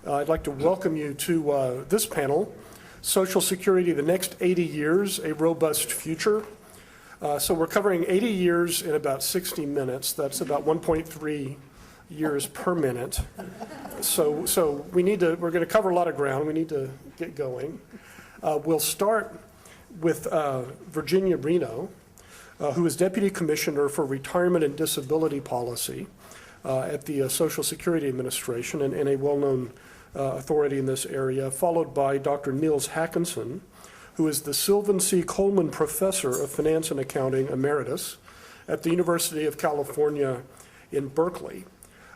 I'd like to welcome you to this panel, Social Security, the Next 80 Years, A Robust Future. So we're covering 80 years in about 60 minutes. That's about 1.3 years per minute. So we're going to cover a lot of ground. We need to get going. We'll start with Virginia Reno, who is Deputy Commissioner for Retirement and Disability Policy at the Social Security Administration and a well-known authority in this area, followed by Dr. Niels Hackinson, who is the Sylvan C. Coleman Professor of Finance and Accounting Emeritus at the University of California in Berkeley.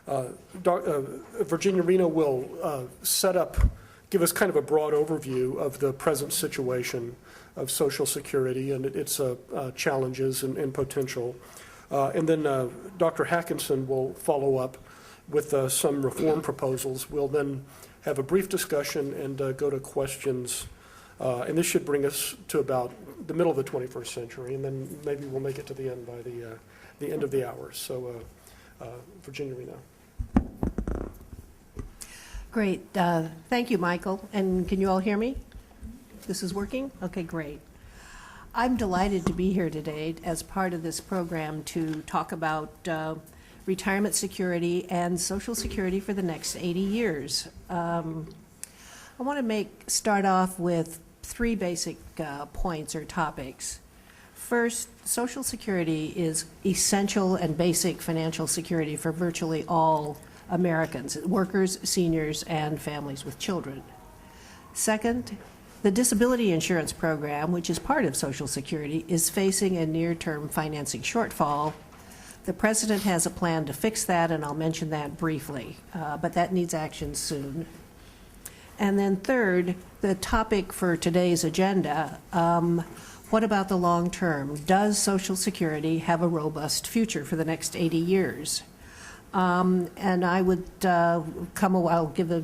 Virginia Reno will give us kind of a broad overview of the present situation of Social Security and its challenges and potential. And then Dr. Hackinson will follow up with some reform proposals. We'll then have a brief discussion and go to questions. And this should bring us to about the middle of the 21st century, and then maybe we'll make it to the end by the end of the hour. So Virginia Reno. Great. Thank you, Michael. And can you all hear me? This is working? Okay, great. I'm delighted to be here today as part of this program to talk about retirement security and Social Security for the next 80 years. I want to start off with three basic points or topics. First, Social Security is essential and basic financial security for virtually all Americans, workers, seniors, and families with children. Second, the disability insurance program, which is part of Social Security, is facing a near-term financing shortfall. The President has a plan to fix that, and I'll mention that briefly, but that needs action soon. And then third, the topic for today's agenda, what about the long term? Does Social Security have a robust future for the next 80 years? And I would I'll give a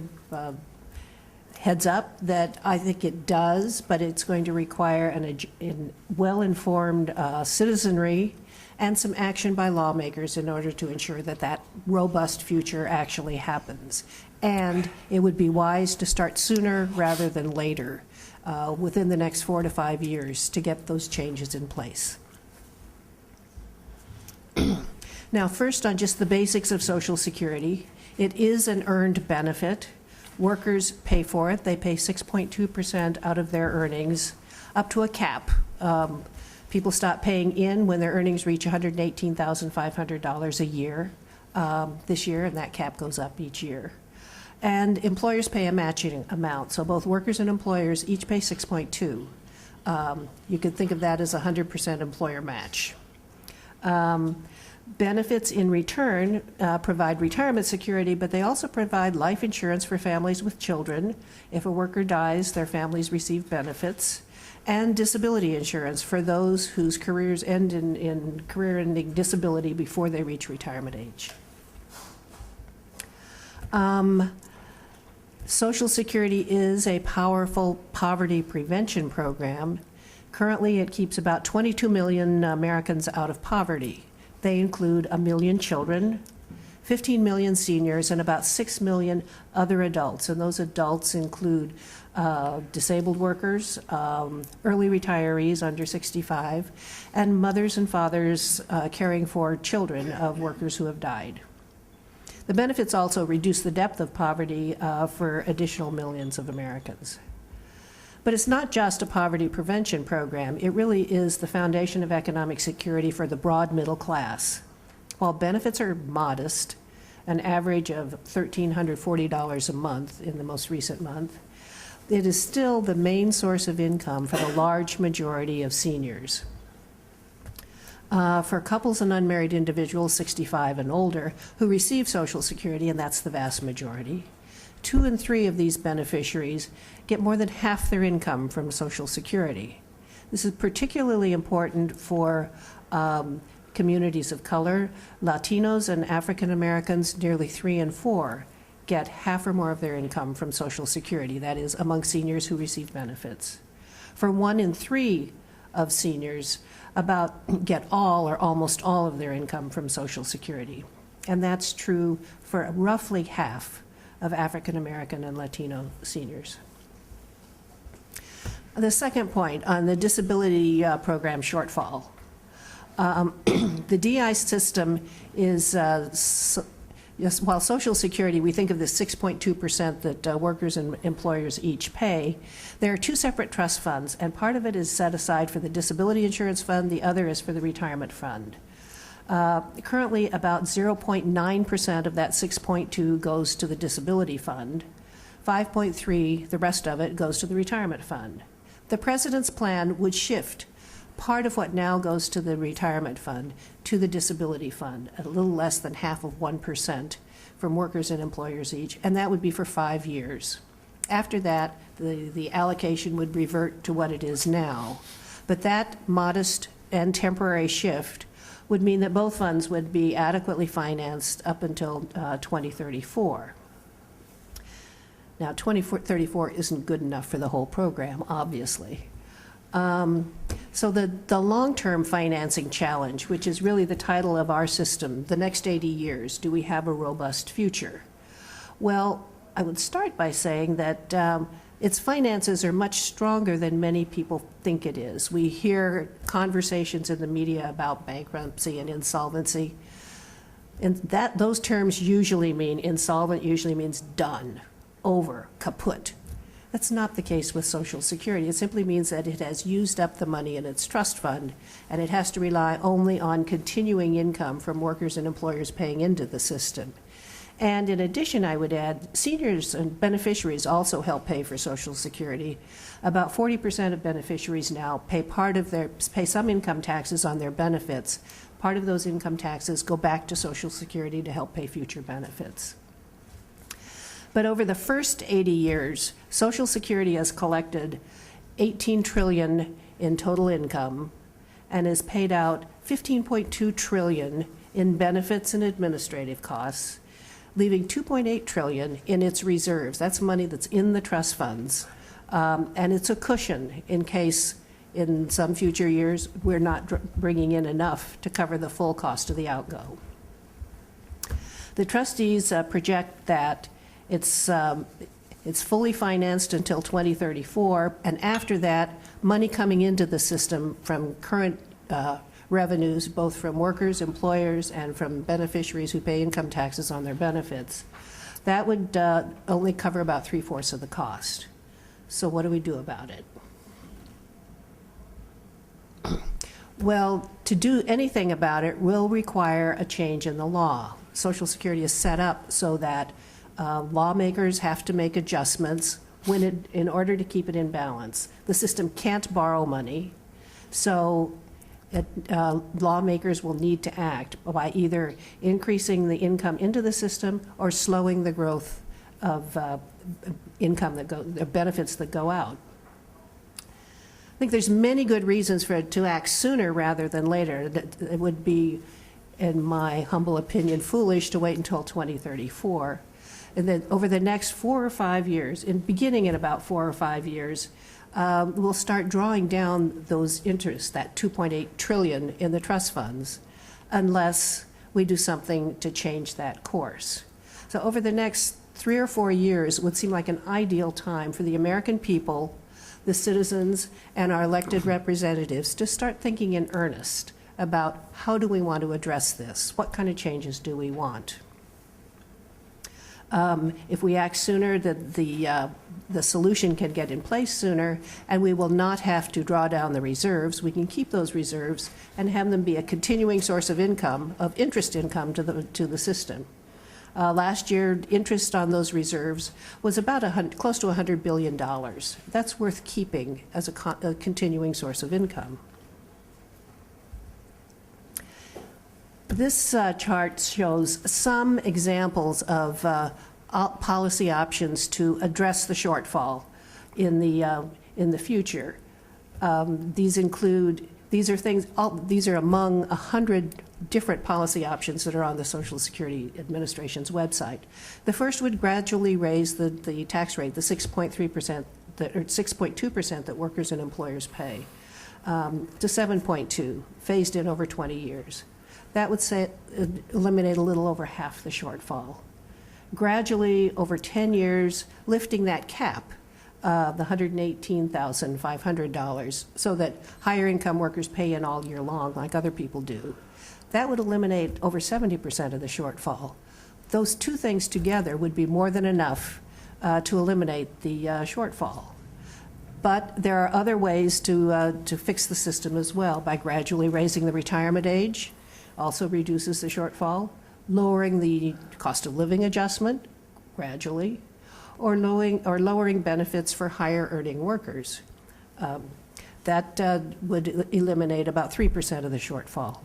heads up that I think it does, but it's going to require a well-informed citizenry and some action by lawmakers in order to ensure that that robust future actually happens. And it would be wise to start sooner rather than later, within the next 4 to 5 years, to get those changes in place. Now, first on just the basics of Social Security, it is an earned benefit. Workers pay for it. They pay 6.2% out of their earnings, up to a cap. People stop paying in when their earnings reach $118,500 a year this year, and that cap goes up each year. And employers pay a matching amount, so both workers and employers each pay 6.2. You could think of that as a 100% employer match. Benefits in return provide retirement security, but they also provide life insurance for families with children. If a worker dies, their families receive benefits, and disability insurance for those whose careers end in career-ending disability before they reach retirement age. Social Security is a powerful poverty prevention program. Currently, it keeps about 22 million Americans out of poverty. They include 1 million children, 15 million seniors, and about 6 million other adults. And those adults include disabled workers, early retirees under 65, and mothers and fathers caring for children of workers who have died. The benefits also reduce the depth of poverty for additional millions of Americans. But it's not just a poverty prevention program. It really is the foundation of economic security for the broad middle class. While benefits are modest, an average of $1,340 a month in the most recent month, it is still the main source of income for the large majority of seniors. For couples and unmarried individuals 65 and older who receive Social Security, and that's the vast majority, 2 in 3 of these beneficiaries get more than half their income from Social Security. This is particularly important for communities of color. Latinos and African Americans, nearly 3 in 4, get half or more of their income from Social Security, that is, among seniors who receive benefits. For 1 in 3 of seniors, get all or almost all of their income from Social Security. And that's true for roughly half of African American and Latino seniors. The second point on the disability program shortfall. The DI system is, yes, while Social Security, we think of the 6.2% that workers and employers each pay, there are two separate trust funds, and part of it is set aside for the disability insurance fund, the other is for the retirement fund. Currently, about 0.9% of that 6.2 goes to the disability fund. 5.3, the rest of it, goes to the retirement fund. The President's plan would shift part of what now goes to the retirement fund to the disability fund, at a little less than half of 1% from workers and employers each, and that would be for 5 years. After that, the allocation would revert to what it is now. But that modest and temporary shift would mean that both funds would be adequately financed up until 2034. Now, 2034 isn't good enough for the whole program, obviously. So the long-term financing challenge, which is really the title of our system, the next 80 years, do we have a robust future? Well, I would start by saying that its finances are much stronger than many people think it is. We hear conversations in the media about bankruptcy and insolvency, and those terms usually mean insolvent, usually means done, over, kaput. That's not the case with Social Security. It simply means that it has used up the money in its trust fund, and it has to rely only on continuing income from workers and employers paying into the system. And in addition, I would add, seniors and beneficiaries also help pay for Social Security. About 40% of beneficiaries now pay some income taxes on their benefits. Part of those income taxes go back to Social Security to help pay future benefits. But over the first 80 years, Social Security has collected $18 trillion in total income and has paid out $15.2 trillion in benefits and administrative costs, leaving $2.8 trillion in its reserves. That's money that's in the trust funds. And it's a cushion in case in some future years we're not bringing in enough to cover the full cost of the outgo. The trustees project that it's fully financed until 2034, and after that, money coming into the system from current revenues, both from workers, employers, and from beneficiaries who pay income taxes on their benefits, that would only cover about 3/4 of the cost. So what do we do about it? Well, to do anything about it will require a change in the law. Social Security is set up so that lawmakers have to make adjustments in order to keep it in balance. The system can't borrow money, so lawmakers will need to act by either increasing the income into the system or slowing the growth of benefits that go out. I think there's many good reasons for it to act sooner rather than later. It would be, in my humble opinion, foolish to wait until 2034. And then over the next 4 or 5 years, beginning in about 4 or 5 years, we'll start drawing down those interests, that $2.8 trillion in the trust funds, unless we do something to change that course. So over the next 3 or 4 years would seem like an ideal time for the American people, the citizens, and our elected representatives to start thinking in earnest about how do we want to address this? What kind of changes do we want? If we act sooner, the solution can get in place sooner, and we will not have to draw down the reserves. We can keep those reserves and have them be a continuing source of income, of interest income to the system. Last year, interest on those reserves was about close to $100 billion. That's worth keeping as a continuing source of income. This chart shows some examples of policy options to address the shortfall in the future. These are among 100 different policy options that are on the Social Security Administration's website. The first would gradually raise the tax rate, the 6.3% or 6.2% that workers and employers pay, to 7.2, phased in over 20 years. That would eliminate a little over half the shortfall. gradually over 10 years lifting that cap, the $118,500, so that higher income workers pay in all year long like other people do. That would eliminate over 70% of the shortfall. Those two things together would be more than enough to eliminate the shortfall. But there are other ways to fix the system as well, by gradually raising the retirement age, also reduces the shortfall, lowering the cost of living adjustment gradually, or lowering benefits for higher earning workers. That would eliminate about 3% of the shortfall.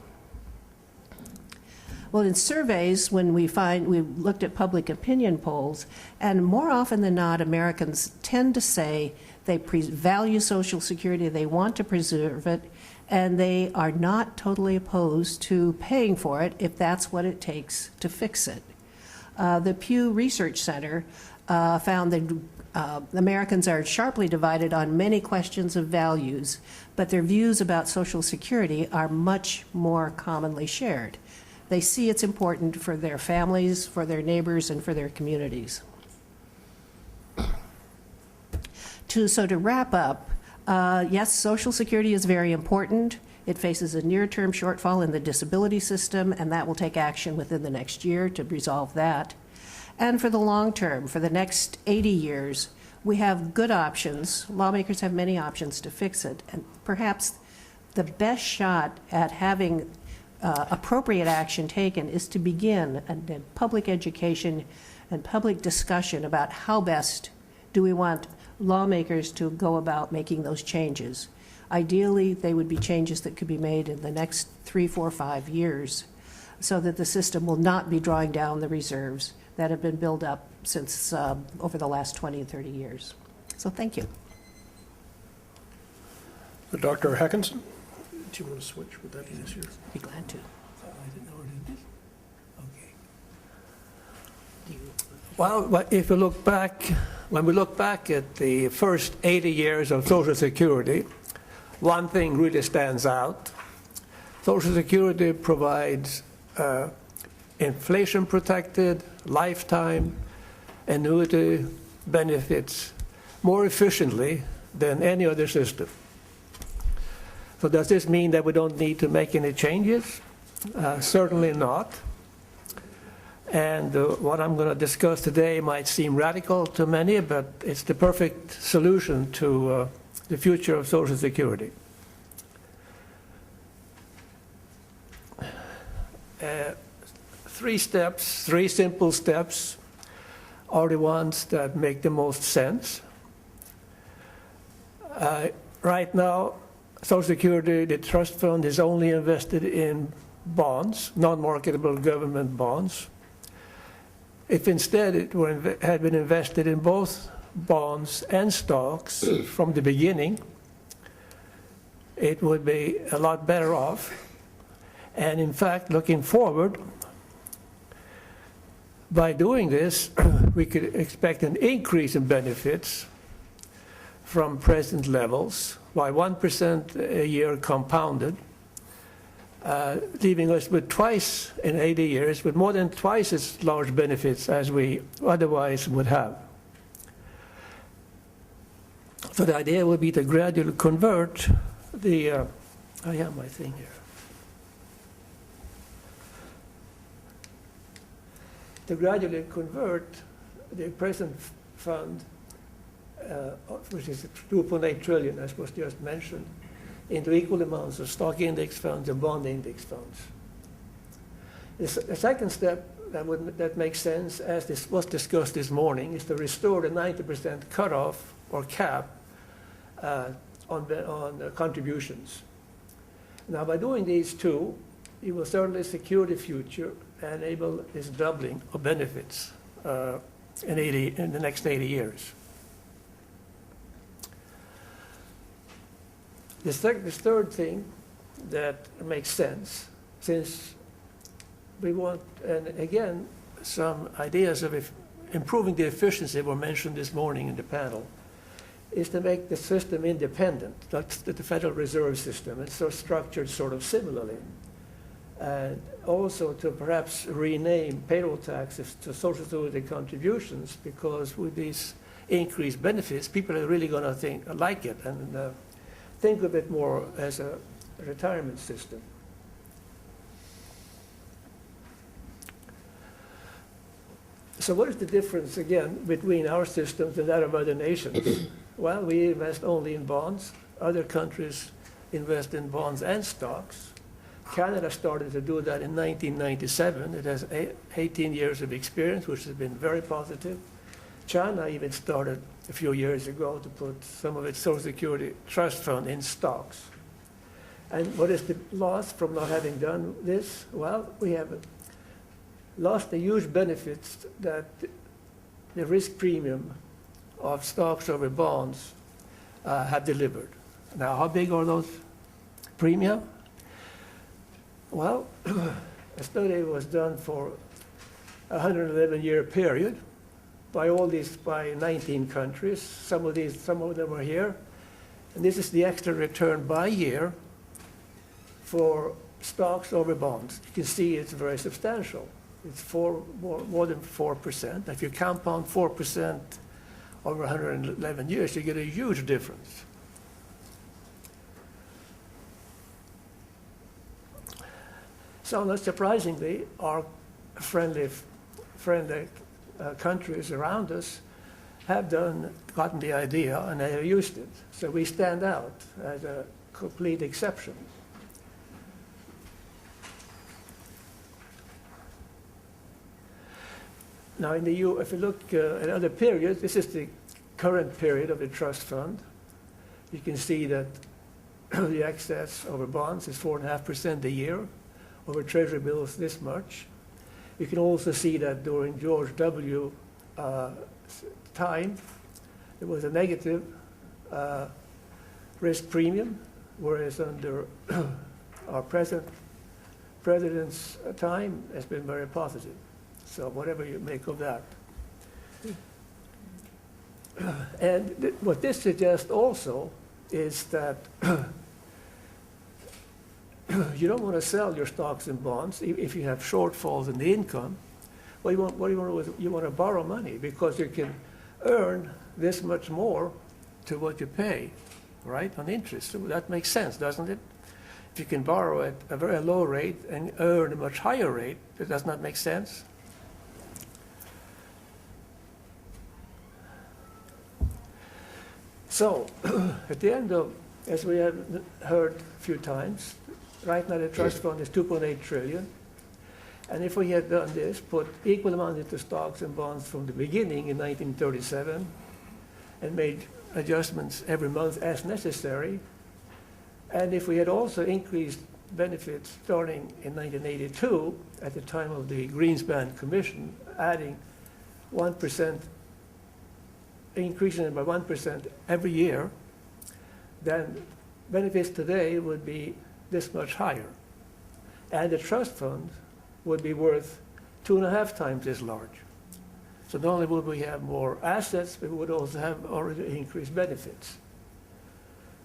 Well, in surveys, when we looked at public opinion polls, and more often than not, Americans tend to say they value Social Security, they want to preserve it, and they are not totally opposed to paying for it if that's what it takes to fix it. The Pew Research Center found that Americans are sharply divided on many questions of values, but their views about Social Security are much more commonly shared. They see it's important for their families, for their neighbors, and for their communities. So to wrap up, yes, Social Security is very important. It faces a near-term shortfall in the disability system, and that will take action within the next year to resolve that. And for the long term, for the next 80 years, we have good options. Lawmakers have many options to fix it, and perhaps the best shot at having appropriate action taken is to begin a public education and public discussion about how best do we want lawmakers to go about making those changes. Ideally, they would be changes that could be made in the next 3, 4, 5 years, so that the system will not be drawing down the reserves that have been built up since over the last 20 and 30 years. So thank you. Dr. Hackinson, do you want to switch? Would that be easier? Be glad to. I didn't know it did. Okay. Well, if we look back, when we look back at the first 80 years of Social Security, one thing really stands out. Social Security provides inflation-protected, lifetime annuity benefits more efficiently than any other system. So does this mean that we don't need to make any changes? Certainly not. And what I'm going to discuss today might seem radical to many, but it's the perfect solution to the future of Social Security. Three simple steps are the ones that make the most sense. Right now, Social Security, the trust fund, is only invested in bonds, non-marketable government bonds. If instead it had been invested in both bonds and stocks from the beginning, it would be a lot better off. And in fact, looking forward, by doing this, we could expect an increase in benefits from present levels by 1% a year compounded, leaving us with twice in 80 years, with more than twice as large benefits as we otherwise would have. So the idea would be to gradually convert the, I have my thing here. To gradually convert the present fund, which is 2.8 trillion, as was just mentioned, into equal amounts of stock index funds and bond index funds. The second step that makes sense, as this was discussed this morning, is to restore the 90% cutoff or cap on contributions. Now, by doing these two, you will certainly secure the future and enable this doubling of benefits in the next 80 years. The third thing that makes sense, since we want, and again, some ideas of improving the efficiency were mentioned this morning in the panel, is to make the system independent. That's the Federal Reserve System. It's so structured sort of similarly. and also to perhaps rename payroll taxes to Social Security contributions, because with these increased benefits, people are really going to like it and think of it more as a retirement system. So what is the difference, again, between our systems and that of other nations? Well, we invest only in bonds. Other countries invest in bonds and stocks. Canada started to do that in 1997. It has 18 years of experience, which has been very positive. China even started a few years ago to put some of its Social Security trust fund in stocks. And what is the loss from not having done this? Well, we have lost the huge benefits that the risk premium of stocks over bonds have delivered. Now, how big are those premium? Well, a study was done for a 111-year period by 19 countries. Some of them are here. And this is the extra return by year for stocks over bonds. You can see it's very substantial. It's more than 4%. If you compound 4% over 111 years, you get a huge difference. So not surprisingly, our friendly countries around us have gotten the idea, and they have used it. So we stand out as a complete exception. Now, if you look at other periods, this is the current period of the trust fund. You can see that the excess over bonds is 4.5% a year, over treasury bills this much. You can also see that during George W. time, there was a negative risk premium, whereas under our president's time, it's been very positive. So whatever you make of that. And what this suggests also is that you don't want to sell your stocks and bonds if you have shortfalls in the income. What you want to do is you want to borrow money, because you can earn this much more to what you pay, right, on interest. So that makes sense, doesn't it? If you can borrow at a very low rate and earn a much higher rate, does that not make sense? So, at the end of, as we have heard a few times, right now the trust fund is 2.8 trillion. And if we had done this, put equal amount into stocks and bonds from the beginning in 1937, and made adjustments every month as necessary, and if we had also increased benefits starting in 1982, at the time of the Greenspan Commission, adding 1%, increasing it by 1% every year, then benefits today would be this much higher. And the trust fund would be worth 2.5 times as large. So not only would we have more assets, but we would also have already increased benefits.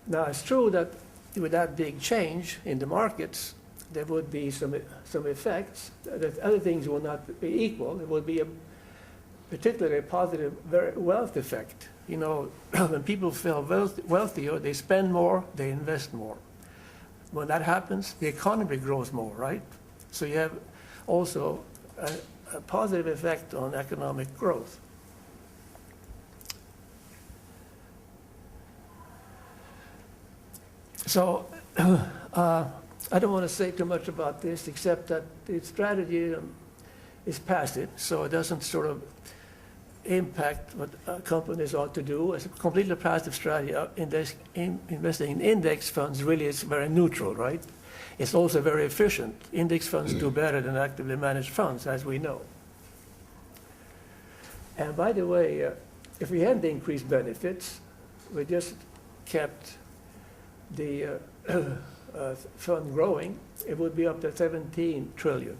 Now, it's true that with that big change in the markets, there would be some effects, that other things will not be equal. There would be a particularly positive wealth effect. You know, when people feel wealthier, they spend more, they invest more. When that happens, the economy grows more, right? So you have also a positive effect on economic growth. So I don't want to say too much about this, except that the strategy is passive, so it doesn't sort of impact what companies ought to do. It's a completely passive strategy. Investing in index funds really is very neutral, right? It's also very efficient. Index funds do better than actively managed funds, as we know. And by the way, if we hadn't increased benefits, we just kept the fund growing, it would be up to 17 trillion.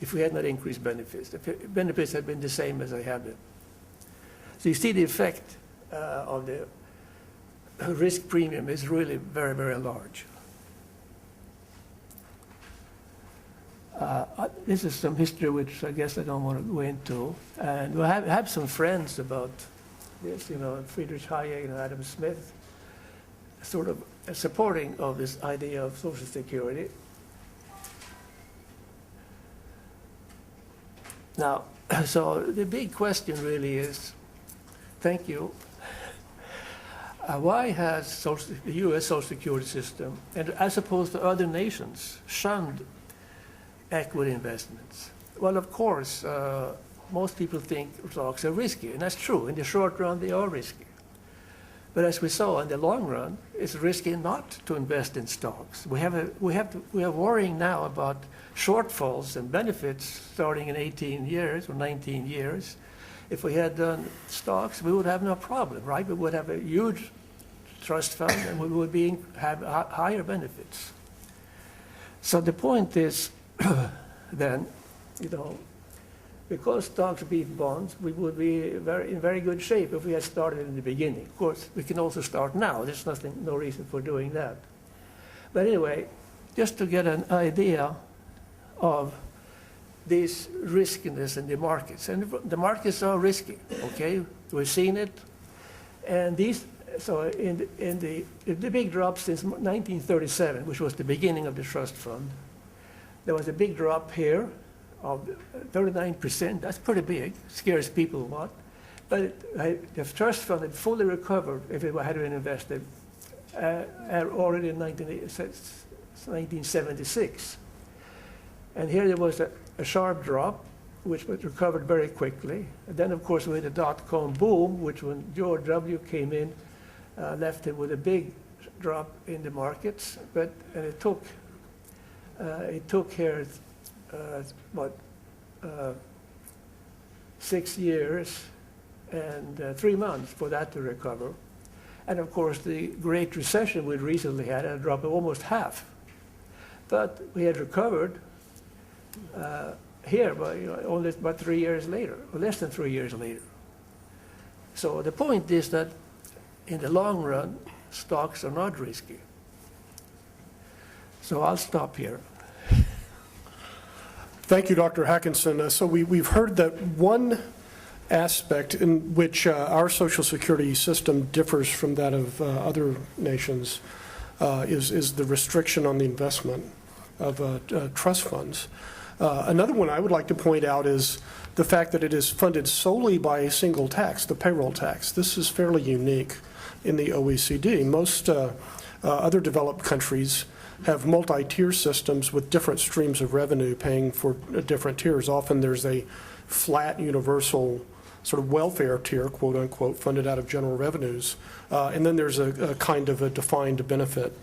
If we had not increased benefits. If benefits had been the same as they have been. So you see the effect of the risk premium is really very, very large. This is some history which I guess I don't want to go into. And we have some friends about this, Friedrich Hayek and Adam Smith, sort of supporting of this idea of Social Security. Now, so the big question really is, thank you, why has the U.S. Social Security system, and as opposed to other nations, shunned equity investments? Well, of course, most people think stocks are risky, and that's true. In the short run, they are risky. But as we saw, in the long run, it's risky not to invest in stocks. We are worrying now about shortfalls and benefits starting in 18 years or 19 years. If we had done stocks, we would have no problem, right? We would have a huge trust fund, and we would have higher benefits. So the point is, then, because stocks beat bonds, we would be in very good shape if we had started in the beginning. Of course, we can also start now. There's no reason for doing that. But anyway, just to get an idea of this riskiness in the markets. And the markets are risky, okay? We've seen it. And so in the big drop since 1937, which was the beginning of the trust fund, there was a big drop here of 39%. That's pretty big, scares people a lot. But the trust fund had fully recovered if it had been invested already in 1976. And here there was a sharp drop, which was recovered very quickly. And then, of course, we had the dot-com boom, which when George W. came in, left him with a big drop in the markets. And it took here 6 years and 3 months for that to recover. And of course, the Great Recession we recently had a drop of almost half. But we had recovered here, but only about 3 years later, or less than 3 years later. So the point is that in the long run, stocks are not risky. So I'll stop here. Thank you, Dr. Hackinson. So we've heard that one aspect in which our Social Security system differs from that of other nations is the restriction on the investment of trust funds. Another one I would like to point out is the fact that it is funded solely by a single tax, the payroll tax. This is fairly unique in the OECD. Most other developed countries have multi-tier systems with different streams of revenue paying for different tiers. Often there's a flat universal sort of welfare tier, quote unquote, funded out of general revenues. And then there's a kind of a defined benefit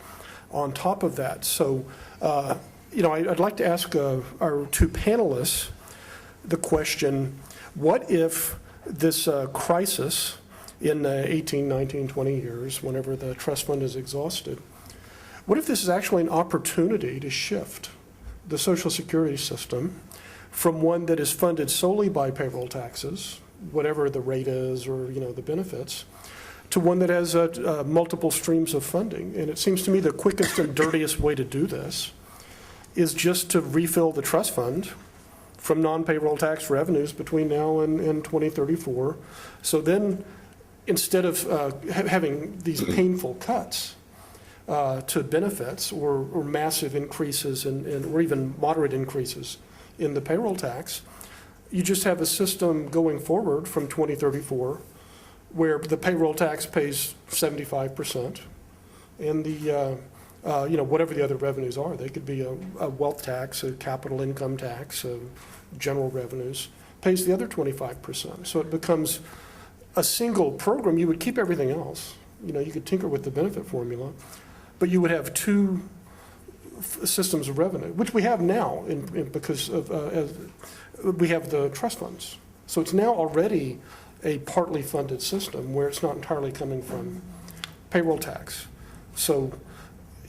on top of that. So, I'd like to ask our two panelists the question, what if this crisis in 18, 19, 20 years, whenever the trust fund is exhausted, what if this is actually an opportunity to shift the Social Security system from one that is funded solely by payroll taxes, whatever the rate is or the benefits, to one that has multiple streams of funding? And it seems to me the quickest and dirtiest way to do this is just to refill the trust fund from non-payroll tax revenues between now and 2034. So then, instead of having these painful cuts to benefits or massive increases or even moderate increases in the payroll tax, you just have a system going forward from 2034 where the payroll tax pays 75% and the whatever the other revenues are. They could be a wealth tax, a capital income tax, general revenues, pays the other 25%. So it becomes a single program. You would keep everything else. You could tinker with the benefit formula, but you would have two systems of revenue, which we have now because we have the trust funds. So it's now already a partly funded system where it's not entirely coming from payroll tax. So,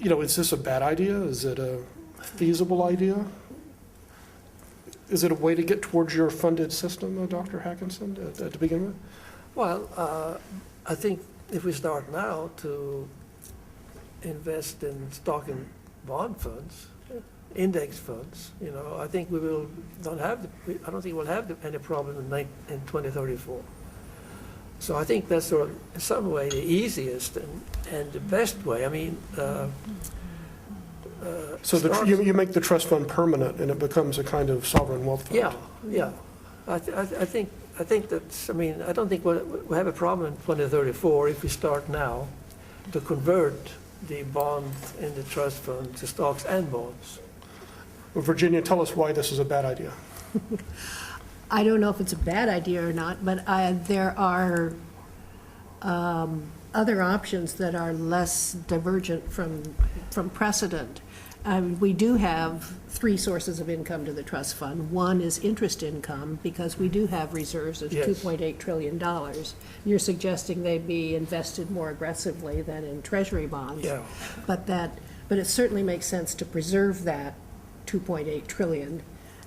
is this a bad idea? Is it a feasible idea? Is it a way to get towards your funded system, Dr. Hackinson, to begin with? Well, I think if we start now to invest in stock and bond funds, index funds, I think we will don't have, I don't think we'll have any problem in 2034. So I think that's sort of, in some way, the easiest and the best way. I mean, So you make the trust fund permanent, and it becomes a kind of sovereign wealth fund? yeah. I think that's, I mean, I don't think we'll have a problem in 2034 if we start now to convert the bond in the trust fund to stocks and bonds. Well, Virginia, tell us why this is a bad idea. I don't know if it's a bad idea or not, but there are other options that are less divergent from precedent. We do have 3 sources of income to the trust fund. One is interest income, because we do have reserves of Yes. $2.8 trillion. You're suggesting they be invested more aggressively than in treasury bonds. Yeah. But it certainly makes sense to preserve that $2.8 trillion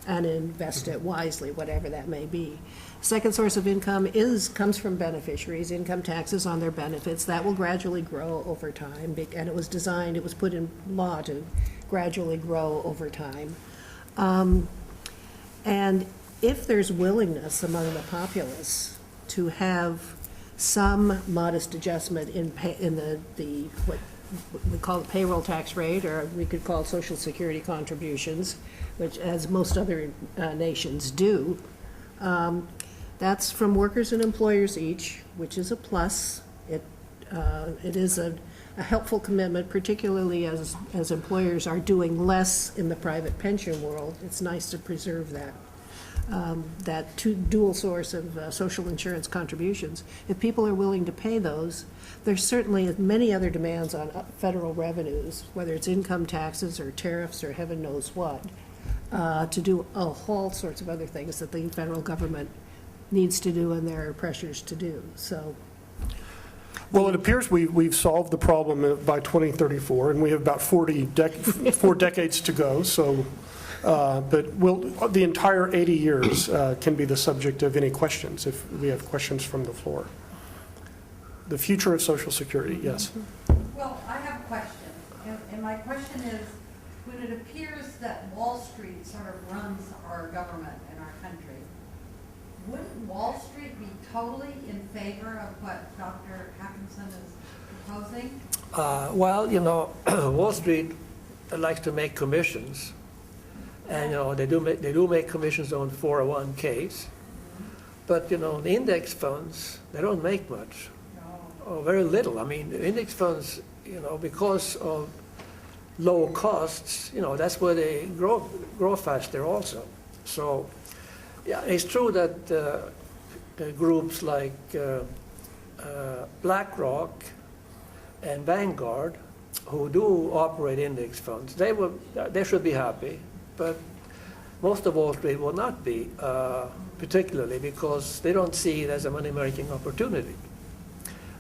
and invest it wisely, whatever that may be. Second source of income comes from beneficiaries, income taxes on their benefits. That will gradually grow over time, and it was put in law to gradually grow over time. And if there's willingness among the populace to have some modest adjustment in what we call the payroll tax rate, or we could call Social Security contributions, which, as most other nations do, that's from workers and employers each, which is a plus. It is a helpful commitment, particularly as employers are doing less in the private pension world. It's nice to preserve that dual source of social insurance contributions. If people are willing to pay those, there's certainly many other demands on federal revenues, whether it's income taxes or tariffs or heaven knows what, to do all sorts of other things that the federal government needs to do and there are pressures to do. So, Well, it appears we've solved the problem by 2034, and we have about 4 decades to go. So, but the entire 80 years can be the subject of any questions if we have questions from the floor. The future of Social Security, yes. Well, I have a question, and my question is, when it appears that Wall Street sort of runs our government in our country, wouldn't Wall Street be totally in favor of what Dr. Hackinson is proposing? Well, Wall Street likes to make commissions, and they do make commissions on 401ks, but the index funds, they don't make much, or very little. I mean, the index funds, because of low costs, that's where they grow faster also. So, yeah, it's true that groups like BlackRock and Vanguard, who do operate index funds, they should be happy, but most of Wall Street will not be, particularly because they don't see it as a money-making opportunity.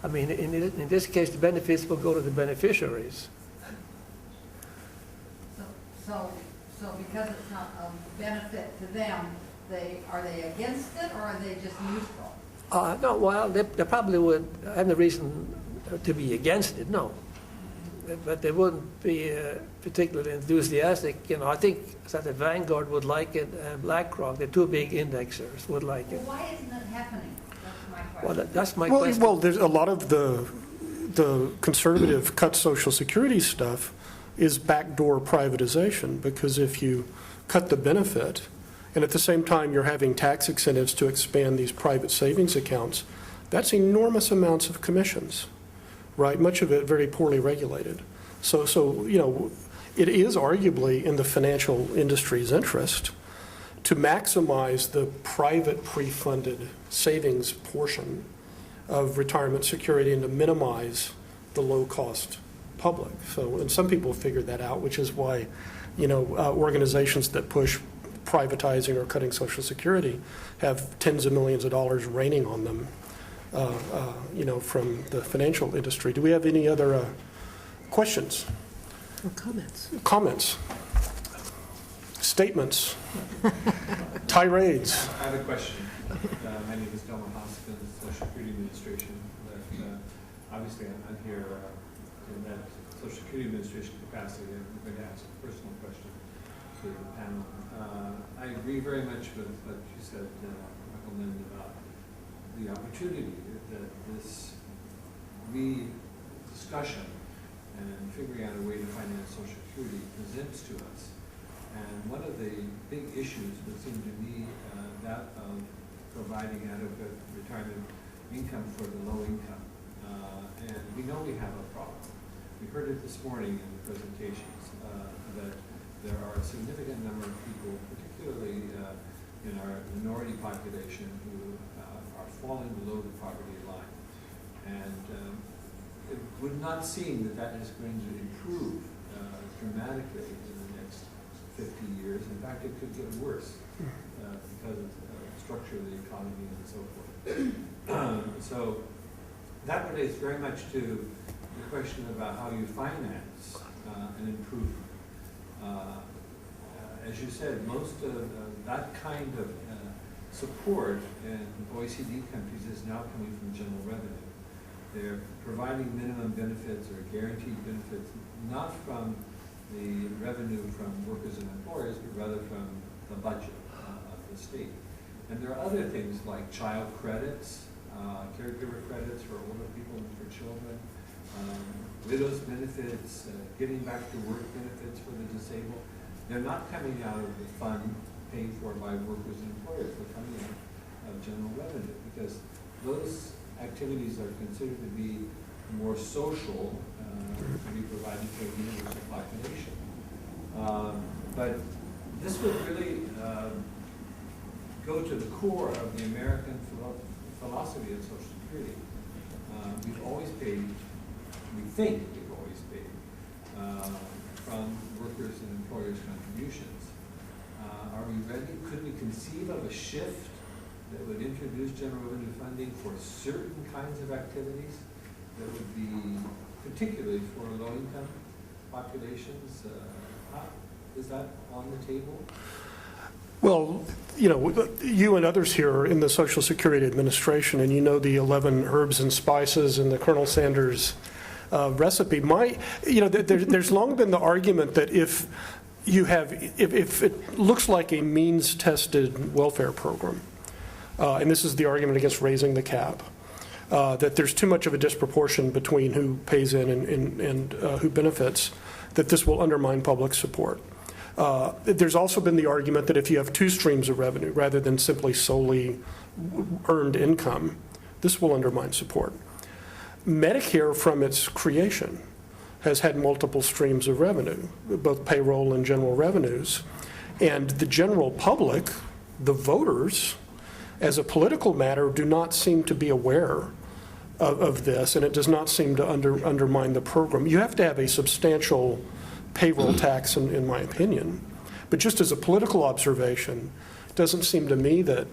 I mean, in this case, the benefits will go to the beneficiaries. So because it's not a benefit to them, are they against it, or are they just neutral? No, well, they probably would have no reason to be against it, no. But they wouldn't be particularly enthusiastic. I think that the Vanguard would like it, and BlackRock, the 2 big indexers, would like it. Well, why isn't it happening? That's my question. Well, that's my question. Well, there's a lot of the conservative cut Social Security stuff is backdoor privatization, because if you cut the benefit, and at the same time you're having tax incentives to expand these private savings accounts, that's enormous amounts of commissions, right? Much of it very poorly regulated. So it is arguably in the financial industry's interest to maximize the private pre-funded savings portion of retirement security and to minimize the low-cost public. So, and some people figured that out, which is why, organizations that push privatizing or cutting Social Security have tens of millions of dollars raining on them, from the financial industry. Do we have any other questions? or comments? Comments? Statements? Tirades? I have a question. My name is Delma Hoskins, Social Security Administration. But, obviously, I'm not here in that Social Security Administration capacity. I'm going to ask a personal question. to the panel. I agree very much with what you said, Michael Lind, about the opportunity that this discussion and figuring out a way to finance Social Security presents to us. And one of the big issues would seem to me that of providing adequate retirement income for the low income. And we know we have a problem. We heard it this morning in the presentations that there are a significant number of people, particularly in our minority population, who are falling below the poverty line. And it would not seem that that is going to improve dramatically in the next 50 years. In fact, it could get worse because of the structure of the economy and so forth. So that relates very much to the question about how you finance an improvement. As you said, most of that kind of support in OECD countries is now coming from general revenue. They're providing minimum benefits or guaranteed benefits, not from the revenue from workers and employers, but rather from the budget of the state. And there are other things like child credits, caregiver credits for older people and for children, widows benefits, getting back to work benefits for the disabled. They're not coming out of the fund paid for by workers and employers. They're coming out of general revenue because those activities are considered to be more social, to be provided to a universal population. But this would really go to the core of the American philosophy of Social Security. We've always paid, we think we've always paid, from workers and employers' contributions. Are we ready? Could we conceive of a shift that would introduce general revenue funding for certain kinds of activities that would be particularly for low-income populations? Is that on the table? Well, you know, you and others here are in the Social Security Administration, and you know the 11 herbs and spices and the Colonel Sanders recipe. There's long been the argument that if it looks like a means-tested welfare program, and this is the argument against raising the cap, that there's too much of a disproportion between who pays in and who benefits, that this will undermine public support. There's also been the argument that if you have two streams of revenue rather than simply solely earned income, this will undermine support. Medicare, from its creation, has had multiple streams of revenue, both payroll and general revenues. And the general public, the voters, as a political matter, do not seem to be aware of this, and it does not seem to undermine the program. You have to have a substantial payroll tax, in my opinion. But just as a political observation, it doesn't seem to me that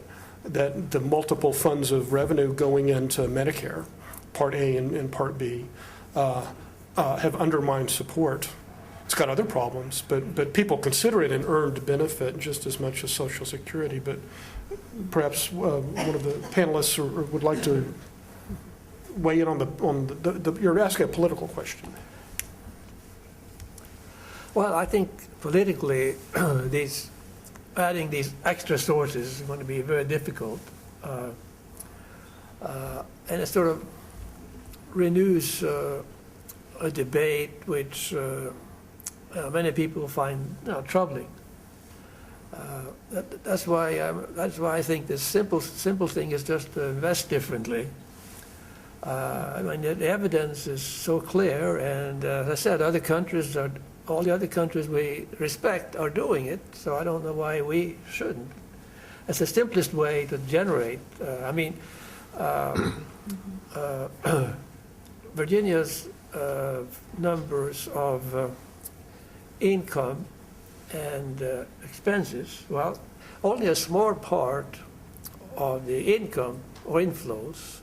the multiple funds of revenue going into Medicare, Part A and Part B, have undermined support. It's got other problems, but people consider it an earned benefit just as much as Social Security. But perhaps one of the panelists would like to weigh in on the you're asking a political question. Well, I think politically, adding these extra sources is going to be very difficult. And it sort of renews a debate which many people find troubling. That's why I think the simple thing is just to invest differently. I mean, the evidence is so clear, and as I said, all the other countries we respect are doing it, so I don't know why we shouldn't. It's the simplest way to generate. Virginia's numbers of income and expenses, well, only a small part of the income or inflows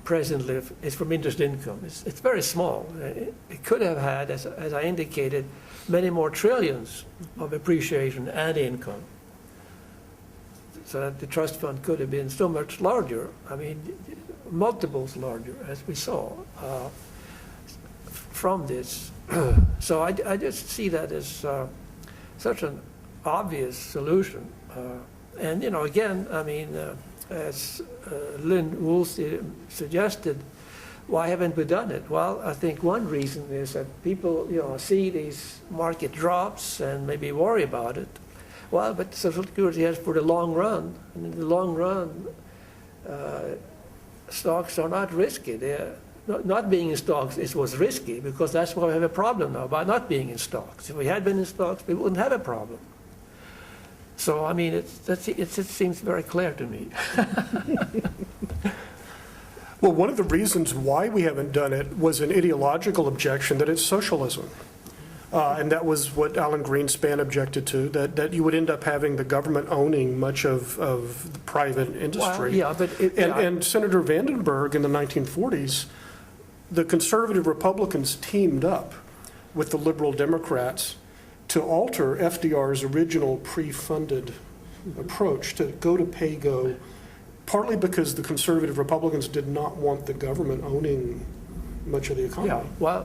presently is from interest income. It's very small. It could have had, as I indicated, many more trillions of appreciation and income. So that the trust fund could have been so much larger. I mean, multiples larger, as we saw from this. So I just see that as such an obvious solution. And, again, I mean, as Lynn Woolf suggested, why haven't we done it? Well, I think one reason is that people, see these market drops and maybe worry about it. Well, but Social Security has for the long run, and in the long run, stocks are not risky. Not being in stocks was risky because that's why we have a problem now, by not being in stocks. If we had been in stocks, we wouldn't have a problem. So, I mean, it seems very clear to me. Well, one of the reasons why we haven't done it was an ideological objection that it's socialism. And that was what Alan Greenspan objected to, that you would end up having the government owning much of the private industry. Well, yeah, but And Senator Vandenberg in the 1940s, the conservative Republicans teamed up with the liberal Democrats to alter FDR's original pre-funded approach to go to pay-go, partly because the conservative Republicans did not want the government owning much of the economy. yeah, well,